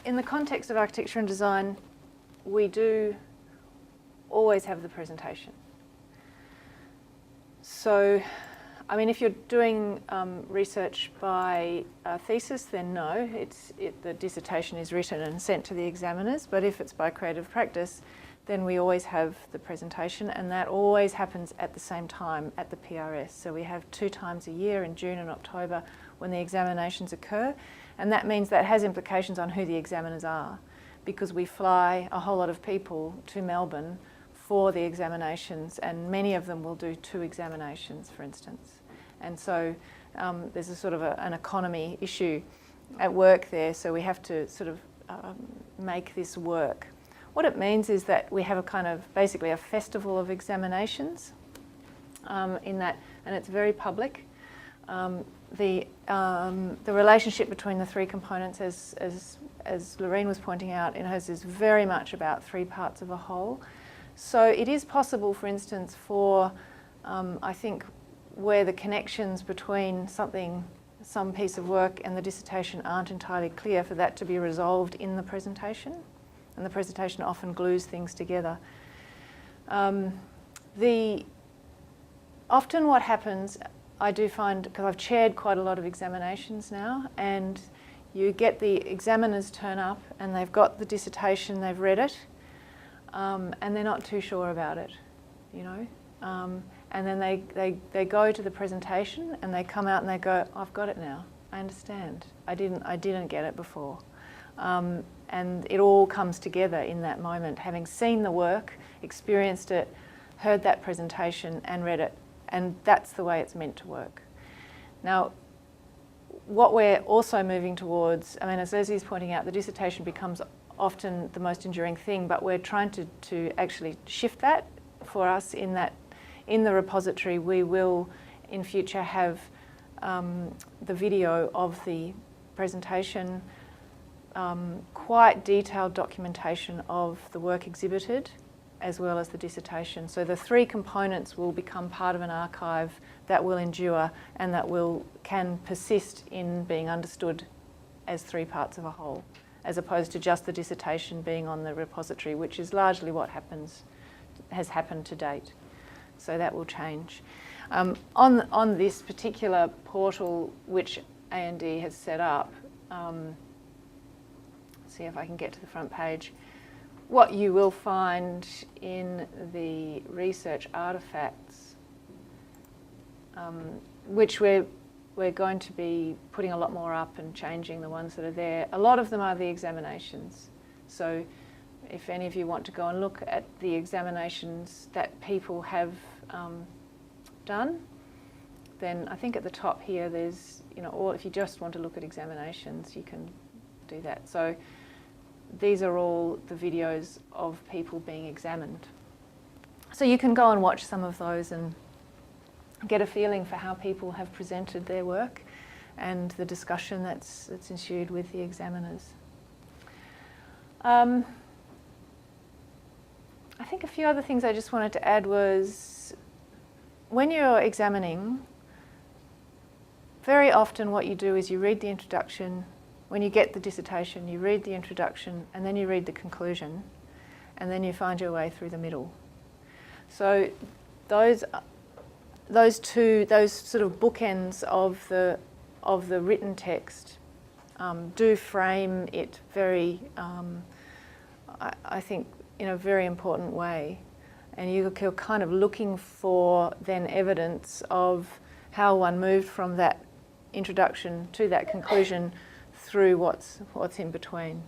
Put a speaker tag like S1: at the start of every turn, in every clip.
S1: in the context of architecture and design, we do always have the presentation. So, I mean, if you're doing research by thesis, then no, the dissertation is written and sent to the examiners. But if it's by creative practice, then we always have the presentation, and that always happens at the same time at the PRS. So we have 2 times a year, in June and October, when the examinations occur. And that means that has implications on who the examiners are, because we fly a whole lot of people to Melbourne for the examinations, and many of them will do 2 examinations, for instance. And so there's a sort of an economy issue at work there, so we have to sort of make this work. What it means is that we have a kind of, basically a festival of examinations in that, and it's very public. The relationship between the 3 components, as Lorraine was pointing out in hers, is very much about 3 parts of a whole. So it is possible, for instance, for, I think, where the connections between some piece of work and the dissertation aren't entirely clear, for that to be resolved in the presentation. And the presentation often glues things together. Often what happens, I do find, because I've chaired quite a lot of examinations now, and you get the examiners turn up and they've got the dissertation, they've read it, and they're not too sure about it, you know. And then they go to the presentation and they come out and they go, I've got it now, I understand. I didn't get it before. And it all comes together in that moment, having seen the work, experienced it, heard that presentation and read it. And that's the way it's meant to work. Now, what we're also moving towards, I mean, as Leslie's pointing out, the dissertation becomes often the most enduring thing, but we're trying to actually shift that for us, in that in the repository we will in future have the video of the presentation, quite detailed documentation of the work exhibited, as well as the dissertation. So the 3 components will become part of an archive that will endure and that can persist in being understood as 3 parts of a whole, as opposed to just the dissertation being on the repository, which is largely what has happened to date. So that will change. On this particular portal, which A&D has set up, see if I can get to the front page. What you will find in the research artefacts, which we're going to be putting a lot more up and changing the ones that are there. A lot of them are the examinations. So if any of you want to go and look at the examinations that people have done, then I think at the top here there's, you know, or if you just want to look at examinations, you can do that. So these are all the videos of people being examined. So you can go and watch some of those and get a feeling for how people have presented their work and the discussion that's ensued with the examiners. I think a few other things I just wanted to add was, when you're examining, very often what you do is you read the introduction. When you get the dissertation, you read the introduction and then you read the conclusion, and then you find your way through the middle. So those sort of bookends of the written text do frame it very, I think, in a very important way. And you're kind of looking for then evidence of how one moved from that introduction to that conclusion through what's in between.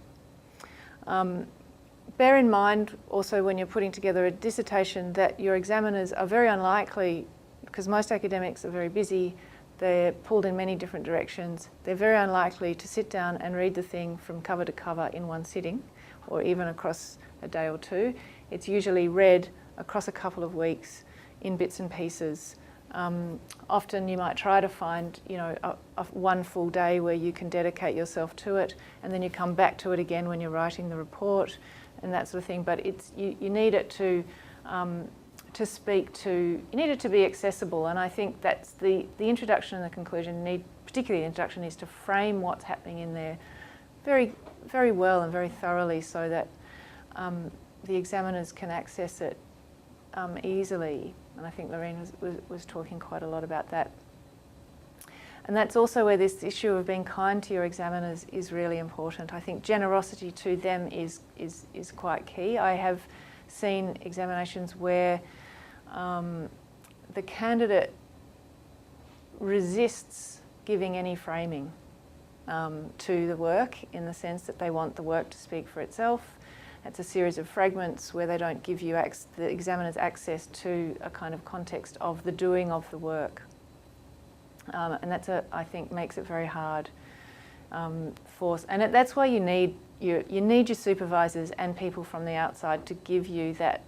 S1: Bear in mind also, when you're putting together a dissertation, that your examiners are very unlikely, because most academics are very busy, they're pulled in many different directions, they're very unlikely to sit down and read the thing from cover to cover in one sitting, or even across a day or 2. It's usually read across a couple of weeks in bits and pieces. Often you might try to find, you know, one full day where you can dedicate yourself to it, and then you come back to it again when you're writing the report and that sort of thing. But you need it to speak to, you need it to be accessible, and I think that's the introduction and the conclusion particularly the introduction, is to frame what's happening in there very, very well and very thoroughly, so that the examiners can access it easily. And I think Lorraine was talking quite a lot about that. And that's also where this issue of being kind to your examiners is really important. I think generosity to them is quite key. I have seen examinations where the candidate resists giving any framing to the work, in the sense that they want the work to speak for itself. It's a series of fragments where they don't give you the examiner's access to a kind of context of the doing of the work. And that's I think makes it very hard and that's why you need your supervisors and people from the outside to give you that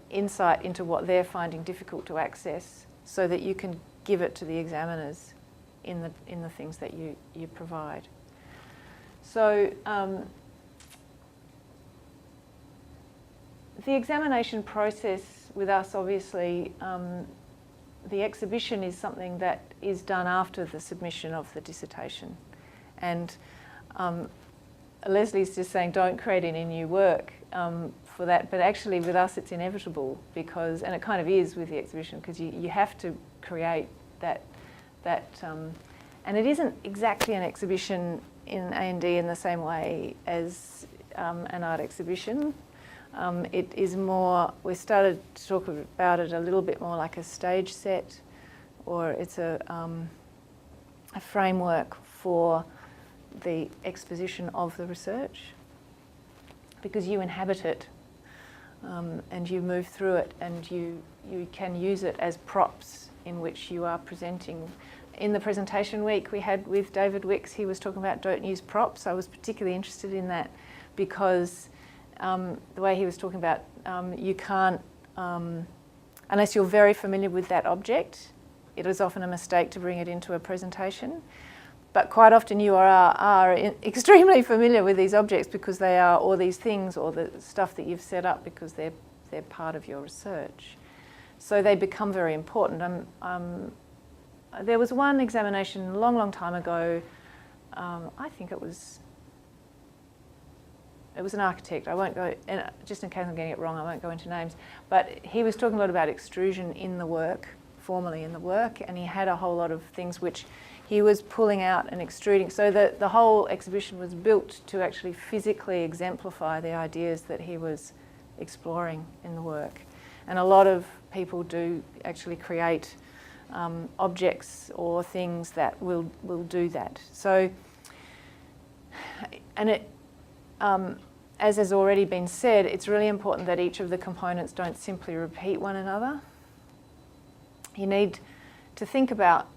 S1: insight into what they're finding difficult to access, so that you can give it to the examiners in the things that you provide. So the examination process with us, obviously, the exhibition is something that is done after the submission of the dissertation. And Leslie's just saying don't create any new work for that, but actually with us it's inevitable, because, and it kind of is with the exhibition, because you have to create that and it isn't exactly an exhibition in A&D in the same way as an art exhibition. It is more, we started to talk about it a little bit more like a stage set, or it's a framework for the exposition of the research, because you inhabit it and you move through it, and you can use it as props in which you are presenting. In the presentation week we had with David Wicks, he was talking about don't use props. I was particularly interested in that, because the way he was talking about, you can't, unless you're very familiar with that object, it is often a mistake to bring it into a presentation. But quite often you are extremely familiar with these objects, because they are, or these things, or the stuff that you've set up, because they're part of your research. So they become very important. There was one examination a long time ago, I think it was an architect. I won't go, and just in case I'm getting it wrong, I won't go into names, but he was talking a lot about extrusion in the work, formally in the work, and he had a whole lot of things which he was pulling out and extruding. So the whole exhibition was built to actually physically exemplify the ideas that he was exploring in the work. And a lot of people do actually create objects or things that will do that. So, and it, as has already been said, it's really important that each of the components don't simply repeat one another. You need to think about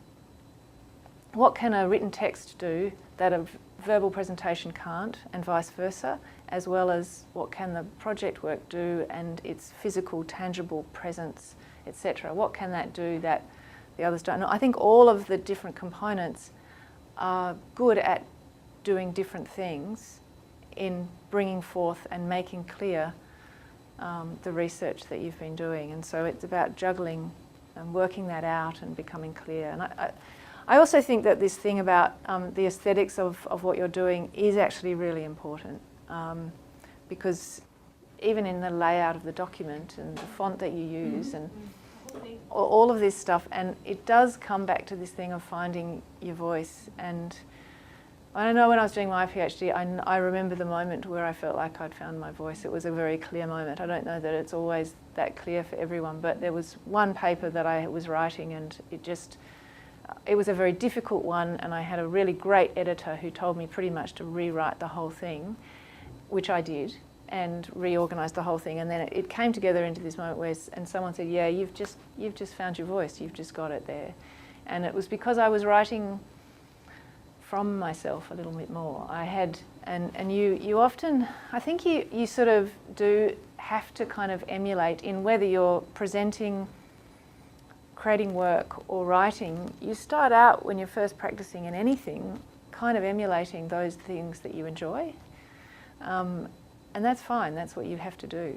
S1: what can a written text do that a verbal presentation can't, and vice versa, as well as what can the project work do and its physical, tangible presence, etc. What can that do that the others don't? I think all of the different components are good at doing different things in bringing forth and making clear the research that you've been doing. And so it's about juggling and working that out and becoming clear. And I also think that this thing about the aesthetics of what you're doing is actually really important, because even in the layout of the document and the font that you use and all of this stuff, and it does come back to this thing of finding your voice. And I don't know, when I was doing my PhD, I remember the moment where I felt like I'd found my voice. It was a very clear moment. I don't know that it's always that clear for everyone, but there was one paper that I was writing, and it was a very difficult one, and I had a really great editor who told me pretty much to rewrite the whole thing, which I did, and reorganise the whole thing. And then it came together into this moment where, and someone said, yeah, you've just found your voice, you've just got it there. And it was because I was writing from myself a little bit more. I had, and you often, I think you sort of do have to kind of emulate, in whether you're presenting, creating work or writing, you start out when you're first practicing in anything kind of emulating those things that you enjoy. And that's fine, that's what you have to do.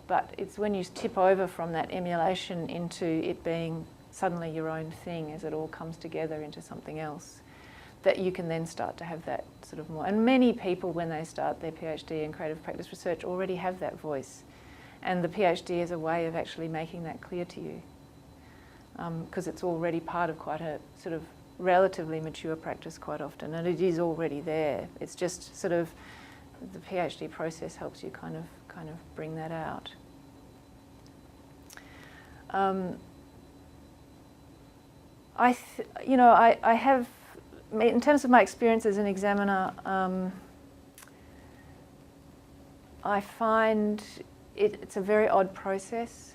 S1: But it's when you tip over from that emulation into it being suddenly your own thing, as it all comes together into something else, that you can then start to have that sort of more. And many people, when they start their PhD in creative practice research, already have that voice. And the PhD is a way of actually making that clear to you, because it's already part of quite a sort of relatively mature practice quite often, and it is already there. It's just sort of the PhD process helps you kind of bring that out. I have, in terms of my experience as an examiner, I find it's a very odd process.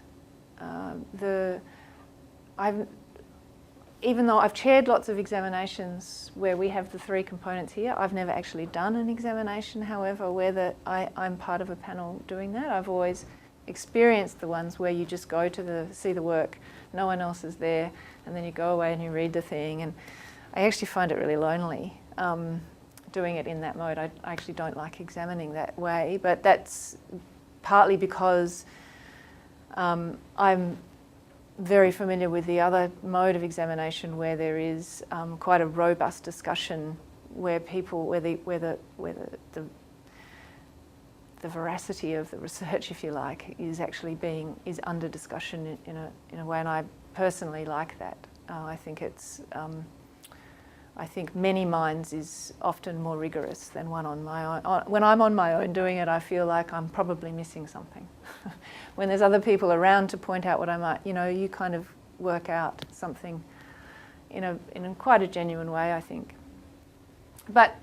S1: Even though I've chaired lots of examinations where we have the 3 components here, I've never actually done an examination, however, where I'm part of a panel doing that. I've always experienced the ones where you just go to see the work, no one else is there, and then you go away and you read the thing. And I actually find it really lonely doing it in that mode. I actually don't like examining that way, but that's partly because I'm very familiar with the other mode of examination where there is quite a robust discussion where the veracity of the research, if you like, is under discussion in a way, and I personally like that. I think many minds is often more rigorous than one on my own. When I'm on my own doing it, I feel like I'm probably missing something. When there's other people around to point out what I might, you kind of work out something in a quite a genuine way, I think. But,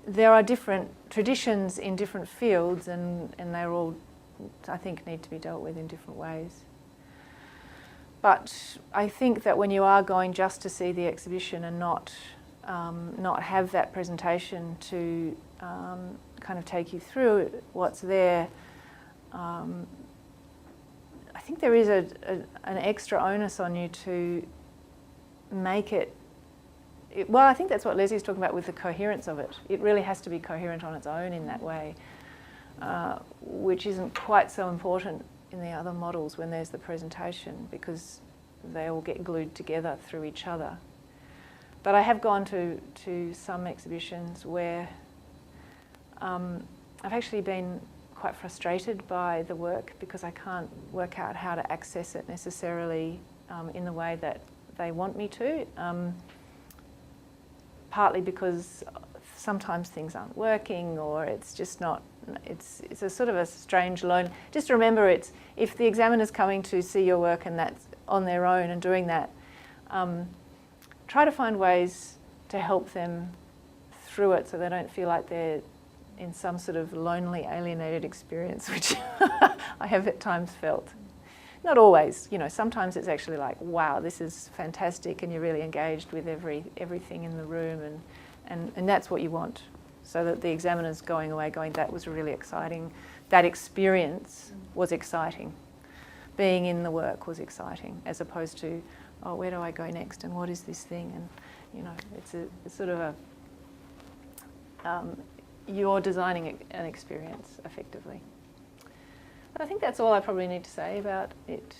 S1: there are different traditions in different fields, and they're all, I think, need to be dealt with in different ways. But I think that when you are going just to see the exhibition and not have that presentation to kind of take you through what's there, I think there is an extra onus on you to make it. Well, I think that's what Leslie's talking about with the coherence of it. It really has to be coherent on its own in that way, which isn't quite so important in the other models when there's the presentation, because they all get glued together through each other. But I have gone to some exhibitions where I've actually been quite frustrated by the work because I can't work out how to access it necessarily in the way that they want me to. Partly because sometimes things aren't working, or it's just not, it's a sort of a strange loan. Just remember, if the examiner's coming to see your work and that's on their own and doing that, try to find ways to help them through it so they don't feel like they're in some sort of lonely, alienated experience, which I have at times felt. Not always, sometimes it's actually like, wow, this is fantastic, and you're really engaged with everything in the room, and that's what you want, so that the examiner's going away going, that was really exciting. That experience was exciting. Being in the work was exciting, as opposed to, oh, where do I go next, and what is this thing? And, it's sort of you're designing an experience effectively. But I think that's all I probably need to say about it.